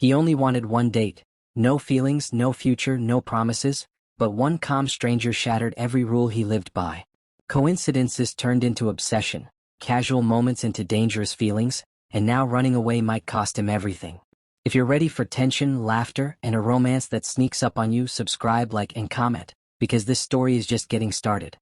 He only wanted one date. No feelings, no future, no promises, but one calm stranger shattered every rule he lived by. Coincidences turned into obsession, casual moments into dangerous feelings, and now running away might cost him everything. If you're ready for tension, laughter, and a romance that sneaks up on you, subscribe, like, and comment, because this story is just getting started.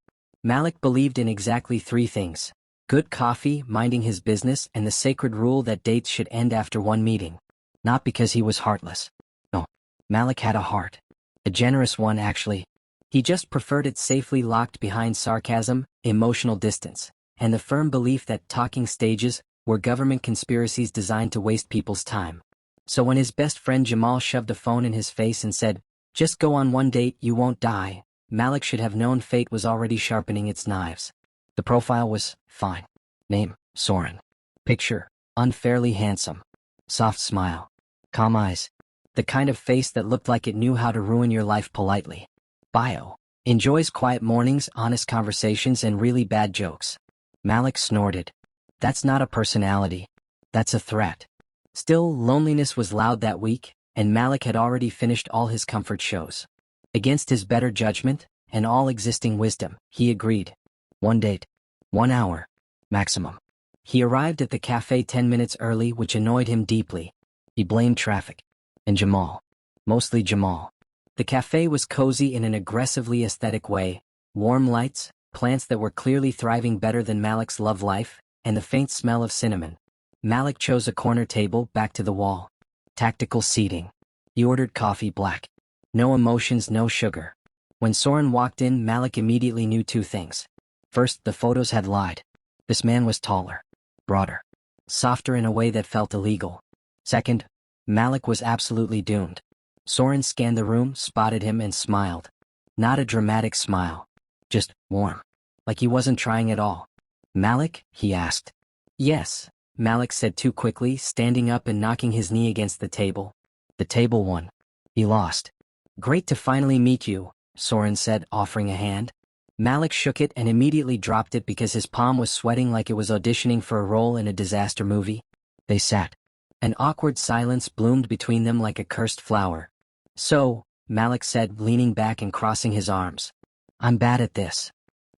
Malik believed in exactly three things: good coffee, minding his business, and the sacred rule that dates should end after one meeting. Not because he was heartless. No, Malik had a heart. A generous one, actually. He just preferred it safely locked behind sarcasm, emotional distance, and the firm belief that talking stages were government conspiracies designed to waste people's time. So when his best friend Jamal shoved a phone in his face and said, "Just go on one date, you won't die," Malik should have known fate was already sharpening its knives. The profile was fine. Name, Soren. Picture, unfairly handsome. Soft smile. Calm eyes. The kind of face that looked like it knew how to ruin your life politely. Bio. Enjoys quiet mornings, honest conversations, and really bad jokes. Malik snorted. That's not a personality. That's a threat. Still, loneliness was loud that week, and Malik had already finished all his comfort shows. Against his better judgment, and all existing wisdom, he agreed. One date. 1 hour. Maximum. He arrived at the cafe 10 minutes early, which annoyed him deeply. He blamed traffic. And Jamal. Mostly Jamal. The cafe was cozy in an aggressively aesthetic way. Warm lights, plants that were clearly thriving better than Malik's love life, and the faint smell of cinnamon. Malik chose a corner table, back to the wall. Tactical seating. He ordered coffee black. No emotions, no sugar. When Soren walked in, Malik immediately knew two things. First, the photos had lied. This man was taller, broader, softer in a way that felt illegal. Second, Malik was absolutely doomed. Soren scanned the room, spotted him, and smiled. Not a dramatic smile. Just warm. Like he wasn't trying at all. "Malik?" he asked. "Yes," Malik said too quickly, standing up and knocking his knee against the table. The table won. He lost. "Great to finally meet you," Soren said, offering a hand. Malik shook it and immediately dropped it because his palm was sweating like it was auditioning for a role in a disaster movie. They sat. An awkward silence bloomed between them like a cursed flower. "So," Malik said, leaning back and crossing his arms. "I'm bad at this."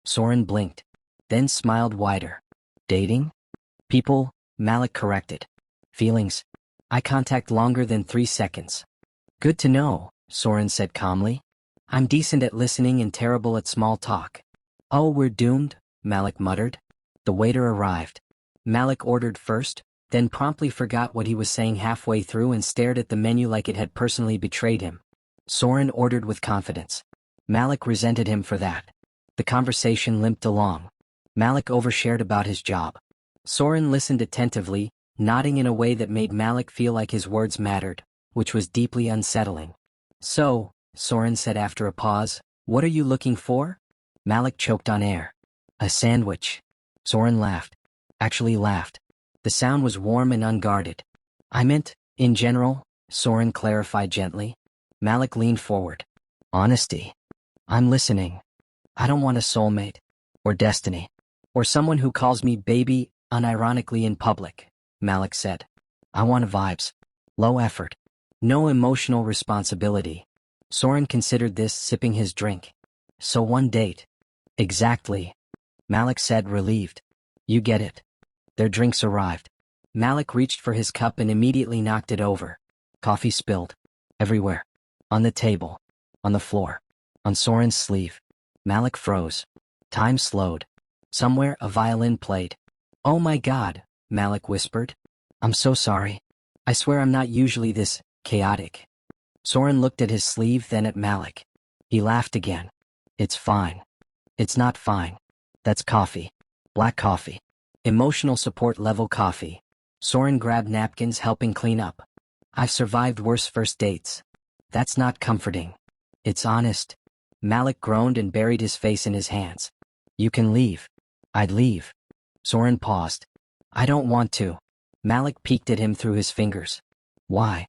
Soren blinked, then smiled wider. "Dating? People," Malik corrected. "Feelings. Eye contact longer than 3 seconds." "Good to know," Soren said calmly. "I'm decent at listening and terrible at small talk." "Oh, we're doomed," Malik muttered. The waiter arrived. Malik ordered first, then promptly forgot what he was saying halfway through and stared at the menu like it had personally betrayed him. Soren ordered with confidence. Malik resented him for that. The conversation limped along. Malik overshared about his job. Soren listened attentively, nodding in a way that made Malik feel like his words mattered, which was deeply unsettling. "So," Soren said after a pause, "what are you looking for?" Malik choked on air. "A sandwich." Soren laughed. Actually laughed. The sound was warm and unguarded. "I meant, in general," Soren clarified gently. Malik leaned forward. "Honesty. I'm listening. I don't want a soulmate. Or destiny. Or someone who calls me baby, unironically in public," Malik said. "I want vibes. Low effort. No emotional responsibility." Soren considered this, sipping his drink. "So 1 date." "Exactly," Malik said, relieved. "You get it." Their drinks arrived. Malik reached for his cup and immediately knocked it over. Coffee spilled. Everywhere. On the table. On the floor. On Soren's sleeve. Malik froze. Time slowed. Somewhere a violin played. "Oh my God," Malik whispered. "I'm so sorry. I swear I'm not usually this chaotic." Soren looked at his sleeve, then at Malik. He laughed again. "It's fine." "It's not fine. That's coffee. Black coffee. Emotional support level coffee." Soren grabbed napkins, helping clean up. "I've survived worse first dates." "That's not comforting." "It's honest." Malik groaned and buried his face in his hands. "You can leave." "I'd leave." Soren paused. "I don't want to." Malik peeked at him through his fingers. "Why?"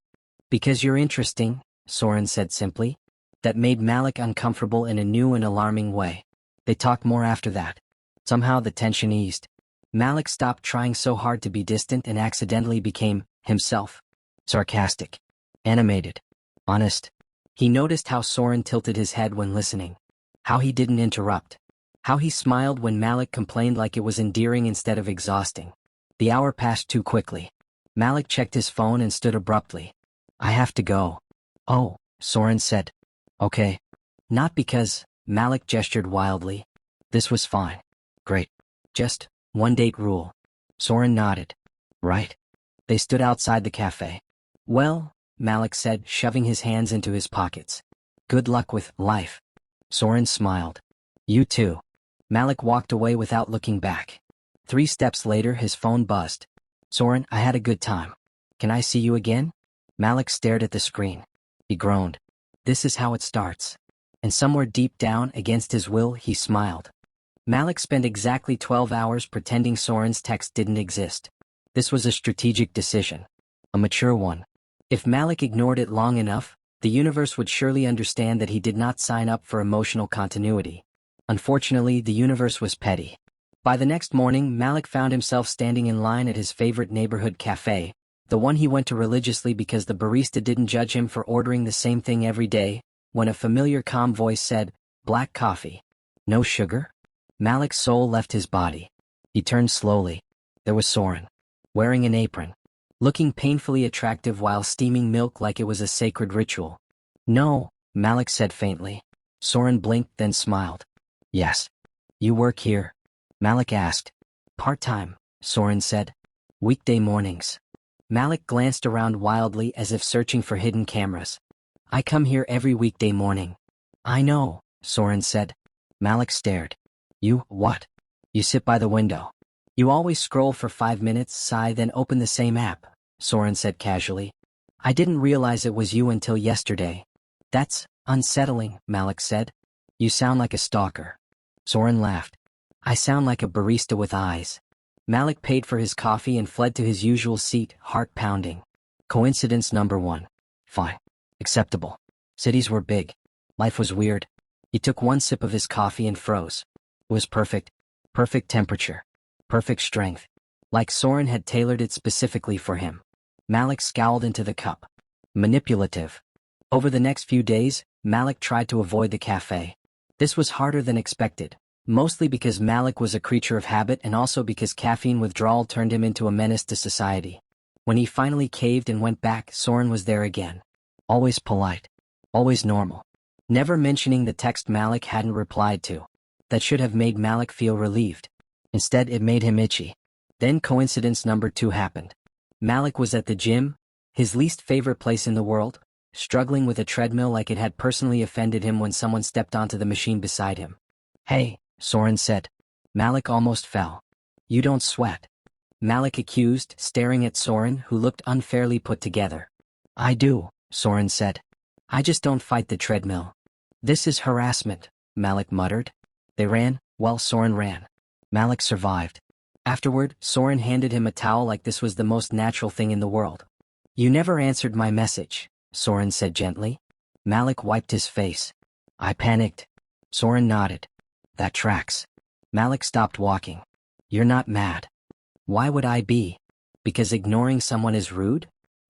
"Because you're interesting," Soren said simply. That made Malik uncomfortable in a new and alarming way. They talked more after that. Somehow the tension eased. Malik stopped trying so hard to be distant and accidentally became himself. Sarcastic. Animated. Honest. He noticed how Soren tilted his head when listening. How he didn't interrupt. How he smiled when Malik complained like it was endearing instead of exhausting. The hour passed too quickly. Malik checked his phone and stood abruptly. I have to go. Oh, Soren said. Okay. Not because, Malik gestured wildly. This was fine. Great. Just, one date rule. Soren nodded. Right. They stood outside the cafe. Well, Malik said, shoving his hands into his pockets. Good luck with life. Soren smiled. You too. Malik walked away without looking back. 3 steps later his phone buzzed. Soren, I had a good time. Can I see you again? Malik stared at the screen. He groaned. This is how it starts. And somewhere deep down, against his will, he smiled. Malik spent exactly 12 hours pretending Soren's text didn't exist. This was a strategic decision. A mature one. If Malik ignored it long enough, the universe would surely understand that he did not sign up for emotional continuity. Unfortunately, the universe was petty. By the next morning, Malik found himself standing in line at his favorite neighborhood cafe, the one he went to religiously because the barista didn't judge him for ordering the same thing every day, when a familiar calm voice said, "Black coffee. No sugar?" Malik's soul left his body. He turned slowly. There was Soren. Wearing an apron. Looking painfully attractive while steaming milk like it was a sacred ritual. No, Malik said faintly. Soren blinked then smiled. Yes. You work here? Malik asked. Part-time, Soren said. Weekday mornings. Malik glanced around wildly as if searching for hidden cameras. I come here every weekday morning. I know, Soren said. Malik stared. You, what? You sit by the window. You always scroll for 5 minutes, sigh, then open the same app, Soren said casually. I didn't realize it was you until yesterday. That's unsettling, Malik said. You sound like a stalker. Soren laughed. I sound like a barista with eyes. Malik paid for his coffee and fled to his usual seat, heart pounding. Coincidence number 1. Fine. Acceptable. Cities were big. Life was weird. He took one sip of his coffee and froze. It was perfect. Perfect temperature. Perfect strength. Like Soren had tailored it specifically for him. Malik scowled into the cup. Manipulative. Over the next few days, Malik tried to avoid the cafe. This was harder than expected. Mostly because Malik was a creature of habit and also because caffeine withdrawal turned him into a menace to society. When he finally caved and went back, Soren was there again. Always polite. Always normal. Never mentioning the text Malik hadn't replied to. That should have made Malik feel relieved. Instead, it made him itchy. Then coincidence number 2 happened. Malik was at the gym, his least favorite place in the world, struggling with a treadmill like it had personally offended him when someone stepped onto the machine beside him. Hey, Soren said. Malik almost fell. You don't sweat. Malik accused, staring at Soren, who looked unfairly put together. I do, Soren said. I just don't fight the treadmill. This is harassment, Malik muttered. They ran, while Soren ran. Malik survived. Afterward, Soren handed him a towel like this was the most natural thing in the world. You never answered my message, Soren said gently. Malik wiped his face. I panicked. Soren nodded. That tracks. Malik stopped walking. You're not mad. Why would I be? Because ignoring someone is rude?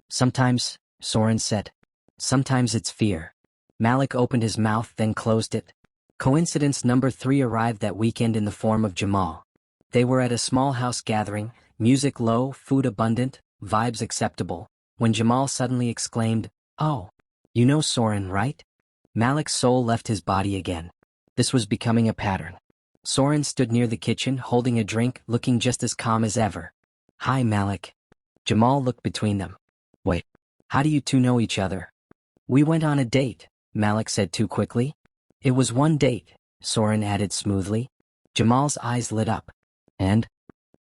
Sometimes, Soren said. Sometimes it's fear. Malik opened his mouth then closed it. Coincidence number 3 arrived that weekend in the form of Jamal. They were at a small house gathering, music low, food abundant, vibes acceptable, when Jamal suddenly exclaimed, Oh, you know Soren, right? Malik's soul left his body again. This was becoming a pattern. Soren stood near the kitchen holding a drink, looking just as calm as ever. Hi, Malik. Jamal looked between them. Wait, how do you two know each other? We went on a date, Malik said too quickly. It was one date, Soren added smoothly. Jamal's eyes lit up. And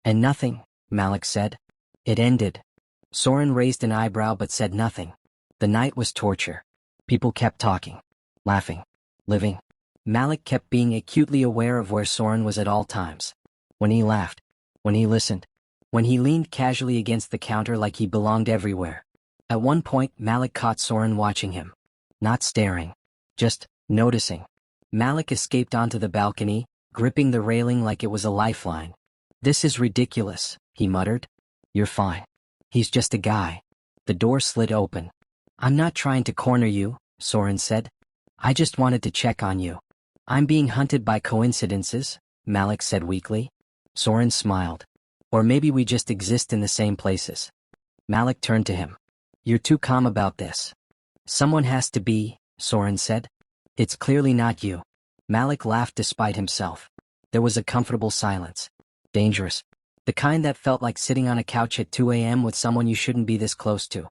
nothing, Malik said. It ended. Soren raised an eyebrow but said nothing. The night was torture. People kept talking, laughing, living. Malik kept being acutely aware of where Soren was at all times. When he laughed, when he listened, when he leaned casually against the counter like he belonged everywhere. At one point, Malik caught Soren watching him. Not staring, just noticing. Malik escaped onto the balcony, gripping the railing like it was a lifeline. This is ridiculous, he muttered. You're fine. He's just a guy. The door slid open. I'm not trying to corner you, Soren said. I just wanted to check on you. I'm being hunted by coincidences, Malik said weakly. Soren smiled. Or maybe we just exist in the same places. Malik turned to him. You're too calm about this. Someone has to be, Soren said. It's clearly not you. Malik laughed despite himself. There was a comfortable silence. Dangerous. The kind that felt like sitting on a couch at 2 a.m. with someone you shouldn't be this close to.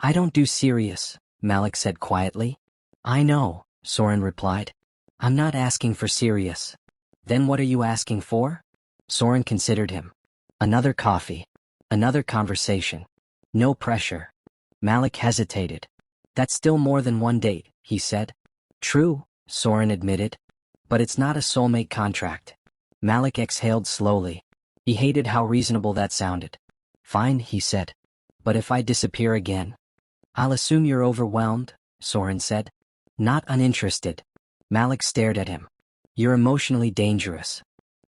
I don't do serious, Malik said quietly. I know, Soren replied. I'm not asking for serious. Then what are you asking for? Soren considered him. Another coffee. Another conversation. No pressure. Malik hesitated. That's still more than one date, he said. True, Soren admitted. But it's not a soulmate contract. Malik exhaled slowly. He hated how reasonable that sounded. Fine, he said. But if I disappear again? I'll assume you're overwhelmed, Soren said. Not uninterested. Malik stared at him. You're emotionally dangerous.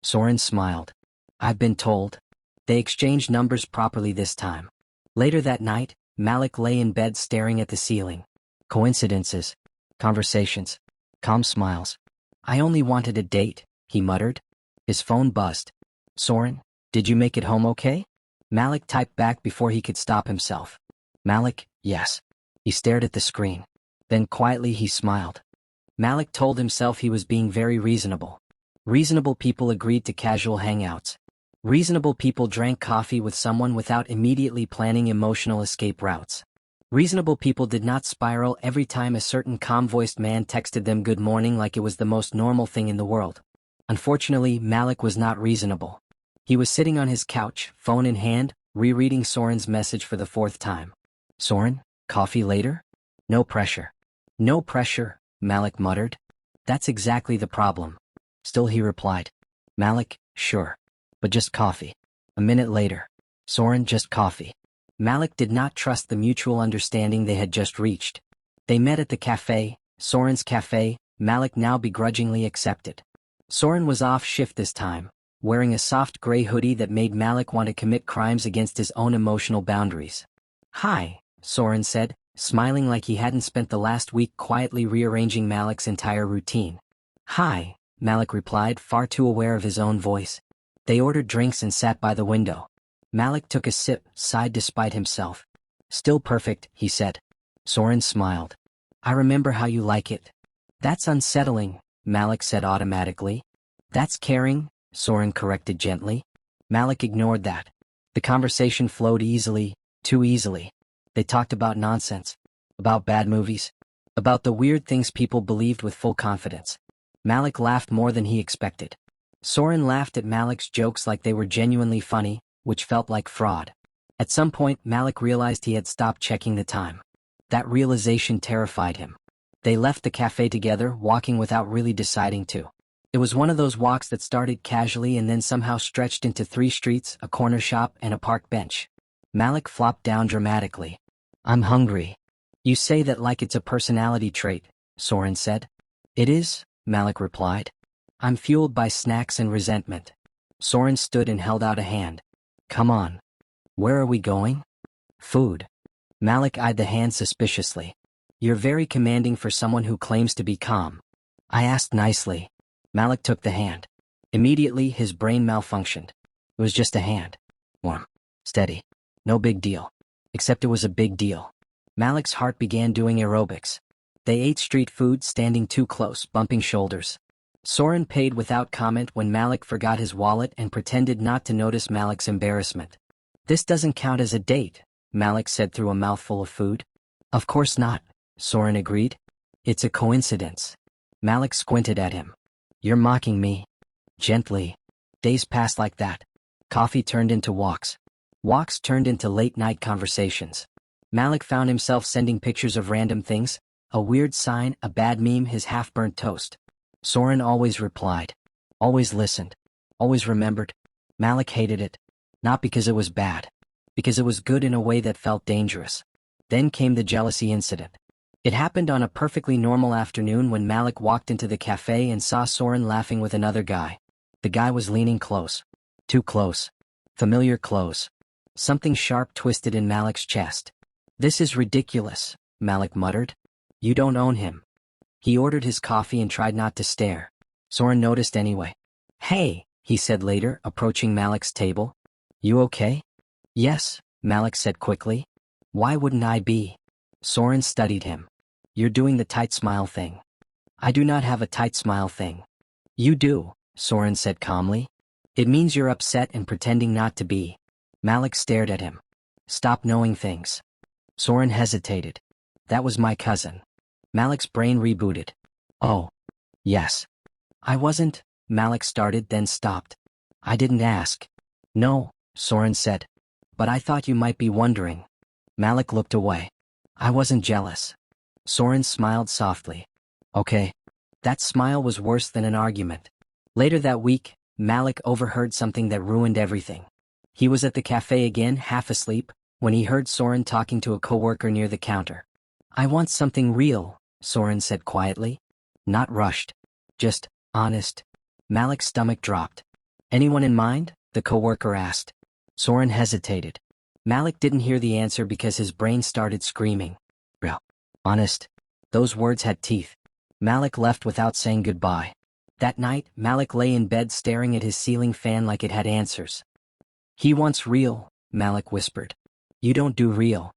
Soren smiled. I've been told. They exchanged numbers properly this time. Later that night, Malik lay in bed staring at the ceiling. Coincidences. Conversations. Calm smiles. I only wanted a date, he muttered. His phone buzzed. Soren, did you make it home okay? Malik typed back before he could stop himself. Malik, yes. He stared at the screen. Then quietly he smiled. Malik told himself he was being very reasonable. Reasonable people agreed to casual hangouts. Reasonable people drank coffee with someone without immediately planning emotional escape routes. Reasonable people did not spiral every time a certain calm-voiced man texted them good morning like it was the most normal thing in the world. Unfortunately, Malik was not reasonable. He was sitting on his couch, phone in hand, rereading Soren's message for the 4th time. Soren, coffee later? No pressure. No pressure, Malik muttered. That's exactly the problem. Still he replied. Malik, sure. But just coffee. A minute later. Soren, just coffee. Malik did not trust the mutual understanding they had just reached. They met at the cafe, Soren's cafe. Malik now begrudgingly accepted. Soren was off shift this time, wearing a soft gray hoodie that made Malik want to commit crimes against his own emotional boundaries. Hi, Soren said, smiling like he hadn't spent the last week quietly rearranging Malik's entire routine. Hi, Malik replied, far too aware of his own voice. They ordered drinks and sat by the window. Malik took a sip, sighed despite himself. Still perfect, he said. Soren smiled. I remember how you like it. That's unsettling, Malik said automatically. That's caring, Soren corrected gently. Malik ignored that. The conversation flowed easily, too easily. They talked about nonsense. About bad movies. About the weird things people believed with full confidence. Malik laughed more than he expected. Soren laughed at Malik's jokes like they were genuinely funny, which felt like fraud. At some point, Malik realized he had stopped checking the time. That realization terrified him. They left the cafe together, walking without really deciding to. It was one of those walks that started casually and then somehow stretched into 3 streets, a corner shop, and a park bench. Malik flopped down dramatically. I'm hungry. You say that like it's a personality trait, Soren said. It is, Malik replied. I'm fueled by snacks and resentment. Soren stood and held out a hand. Come on. Where are we going? Food. Malik eyed the hand suspiciously. You're very commanding for someone who claims to be calm. I asked nicely. Malik took the hand. Immediately, his brain malfunctioned. It was just a hand. Warm. Steady. No big deal. Except it was a big deal. Malik's heart began doing aerobics. They ate street food, standing too close, bumping shoulders. Soren paid without comment when Malik forgot his wallet and pretended not to notice Malik's embarrassment. This doesn't count as a date, Malik said through a mouthful of food. Of course not, Soren agreed. It's a coincidence. Malik squinted at him. You're mocking me. Gently. Days passed like that. Coffee turned into walks. Walks turned into late-night conversations. Malik found himself sending pictures of random things, a weird sign, a bad meme, his half-burnt toast. Soren always replied. Always listened. Always remembered. Malik hated it. Not because it was bad. Because it was good in a way that felt dangerous. Then came the jealousy incident. It happened on a perfectly normal afternoon when Malik walked into the cafe and saw Soren laughing with another guy. The guy was leaning close. Too close. Familiar close. Something sharp twisted in Malik's chest. This is ridiculous, Malik muttered. You don't own him. He ordered his coffee and tried not to stare. Soren noticed anyway. Hey, he said later, approaching Malik's table. You okay? Yes, Malik said quickly. Why wouldn't I be? Soren studied him. You're doing the tight smile thing. I do not have a tight smile thing. You do, Soren said calmly. It means you're upset and pretending not to be. Malik stared at him. Stop knowing things. Soren hesitated. That was my cousin. Malik's brain rebooted. Oh. Yes. I wasn't, Malik started then stopped. I didn't ask. No, Soren said. But I thought you might be wondering. Malik looked away. I wasn't jealous. Soren smiled softly. Okay. That smile was worse than an argument. Later that week, Malik overheard something that ruined everything. He was at the cafe again, half asleep, when he heard Soren talking to a coworker near the counter. I want something real, Soren said quietly. Not rushed. Just honest. Malik's stomach dropped. Anyone in mind? The coworker asked. Soren hesitated. Malik didn't hear the answer because his brain started screaming. Real. Honest. Those words had teeth. Malik left without saying goodbye. That night, Malik lay in bed staring at his ceiling fan like it had answers. He wants real, Malik whispered. You don't do real.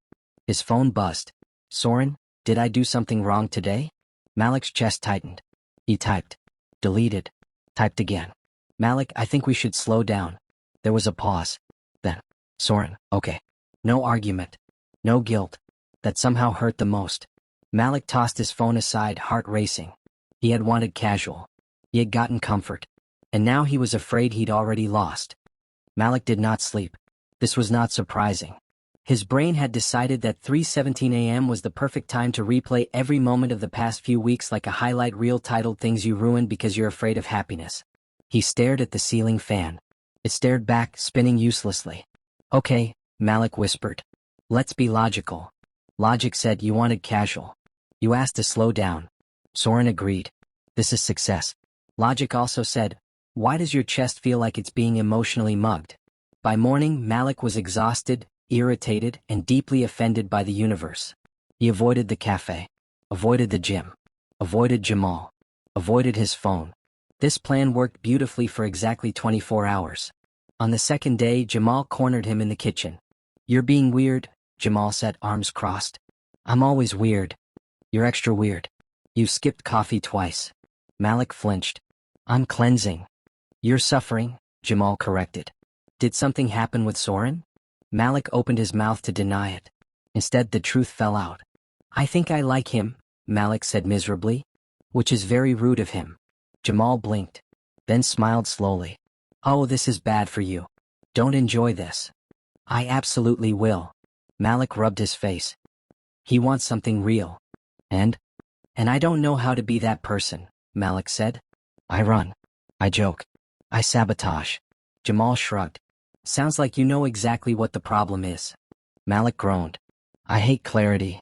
His phone buzzed. Soren, did I do something wrong today? Malik's chest tightened. He typed. Deleted. Typed again. Malik, I think we should slow down. There was a pause. Then, Soren, okay. No argument. No guilt. That somehow hurt the most. Malik tossed his phone aside, heart racing. He had wanted casual. He had gotten comfort. And now he was afraid he'd already lost. Malik did not sleep. This was not surprising. His brain had decided that 3:17 a.m. was the perfect time to replay every moment of the past few weeks like a highlight reel titled Things You Ruined Because You're Afraid of Happiness. He stared at the ceiling fan. It stared back, spinning uselessly. Okay, Malik whispered. Let's be logical. Logic said you wanted casual. You asked to slow down. Soren agreed. This is success. Logic also said, why does your chest feel like it's being emotionally mugged? By morning, Malik was exhausted, irritated, and deeply offended by the universe. He avoided the cafe. Avoided the gym. Avoided Jamal. Avoided his phone. This plan worked beautifully for exactly 24 hours. On the second day, Jamal cornered him in the kitchen. You're being weird, Jamal said, arms crossed. I'm always weird. You're extra weird. You skipped coffee twice. Malik flinched. I'm cleansing. You're suffering, Jamal corrected. Did something happen with Soren? Malik opened his mouth to deny it. Instead, the truth fell out. I think I like him, Malik said miserably. Which is very rude of him. Jamal blinked. Then smiled slowly. Oh, this is bad for you. Don't enjoy this. I absolutely will. Malik rubbed his face. He wants something real. And I don't know how to be that person, Malik said. I run. I joke. I sabotage. Jamal shrugged. Sounds like you know exactly what the problem is. Malik groaned. I hate clarity.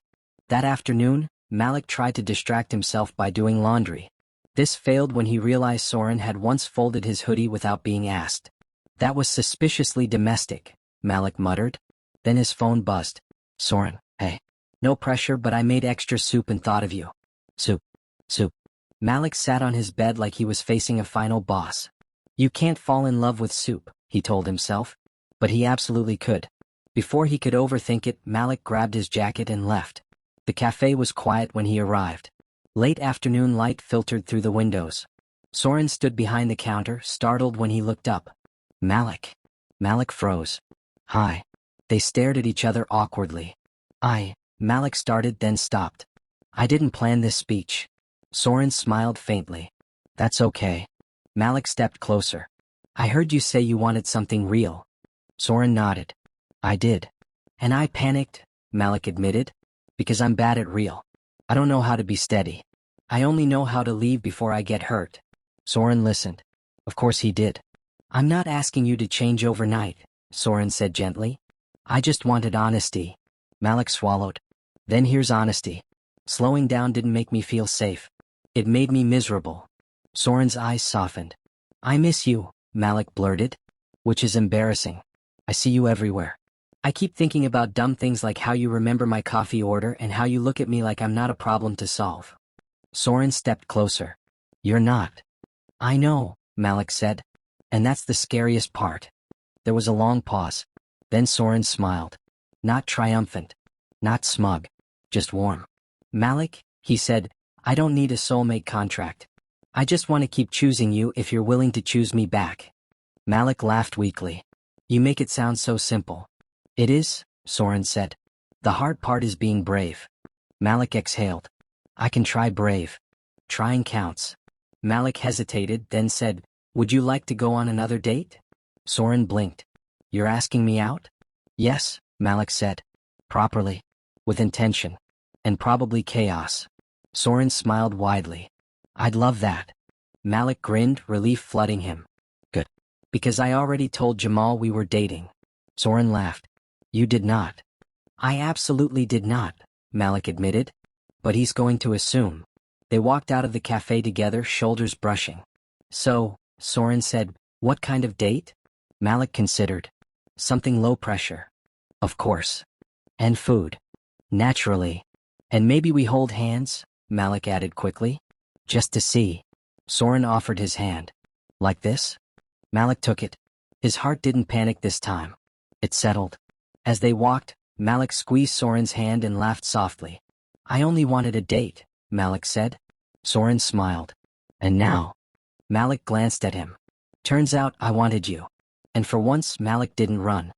That afternoon, Malik tried to distract himself by doing laundry. This failed when he realized Soren had once folded his hoodie without being asked. That was suspiciously domestic, Malik muttered. Then his phone buzzed. Soren, hey. No pressure, but I made extra soup and thought of you. Soup. Soup. Malik sat on his bed like he was facing a final boss. You can't fall in love with soup, he told himself. But he absolutely could. Before he could overthink it, Malik grabbed his jacket and left. The cafe was quiet when he arrived. Late afternoon light filtered through the windows. Soren stood behind the counter, startled when he looked up. Malik. Malik froze. Hi. They stared at each other awkwardly. Malik started then stopped. I didn't plan this speech. Soren smiled faintly. That's okay. Malik stepped closer. I heard you say you wanted something real. Soren nodded. I did. And I panicked, Malik admitted. Because I'm bad at real. I don't know how to be steady. I only know how to leave before I get hurt. Soren listened. Of course he did. I'm not asking you to change overnight, Soren said gently. I just wanted honesty. Malik swallowed. Then here's honesty. Slowing down didn't make me feel safe. It made me miserable. Soren's eyes softened. I miss you, Malik blurted. Which is embarrassing. I see you everywhere. I keep thinking about dumb things like how you remember my coffee order and how you look at me like I'm not a problem to solve. Soren stepped closer. You're not. I know, Malik said. And that's the scariest part. There was a long pause. Then Soren smiled. Not triumphant. Not smug. Just warm. Malik, he said, I don't need a soulmate contract. I just want to keep choosing you if you're willing to choose me back. Malik laughed weakly. You make it sound so simple. It is, Soren said. The hard part is being brave. Malik exhaled. I can try brave. Trying counts. Malik hesitated, then said, Would you like to go on another date? Soren blinked. You're asking me out? Yes, Malik said. Properly. With intention. And probably chaos. Soren smiled widely. I'd love that. Malik grinned, relief flooding him. Good. Because I already told Jamal we were dating. Soren laughed. You did not. I absolutely did not, Malik admitted. But he's going to assume. They walked out of the cafe together, shoulders brushing. So, Soren said, what kind of date? Malik considered. Something low pressure. Of course. And food. Naturally. And maybe we hold hands, Malik added quickly. Just to see. Soren offered his hand. Like this? Malik took it. His heart didn't panic this time. It settled. As they walked, Malik squeezed Soren's hand and laughed softly. I only wanted a date, Malik said. Soren smiled. And now? Malik glanced at him. Turns out I wanted you. And for once Malik didn't run.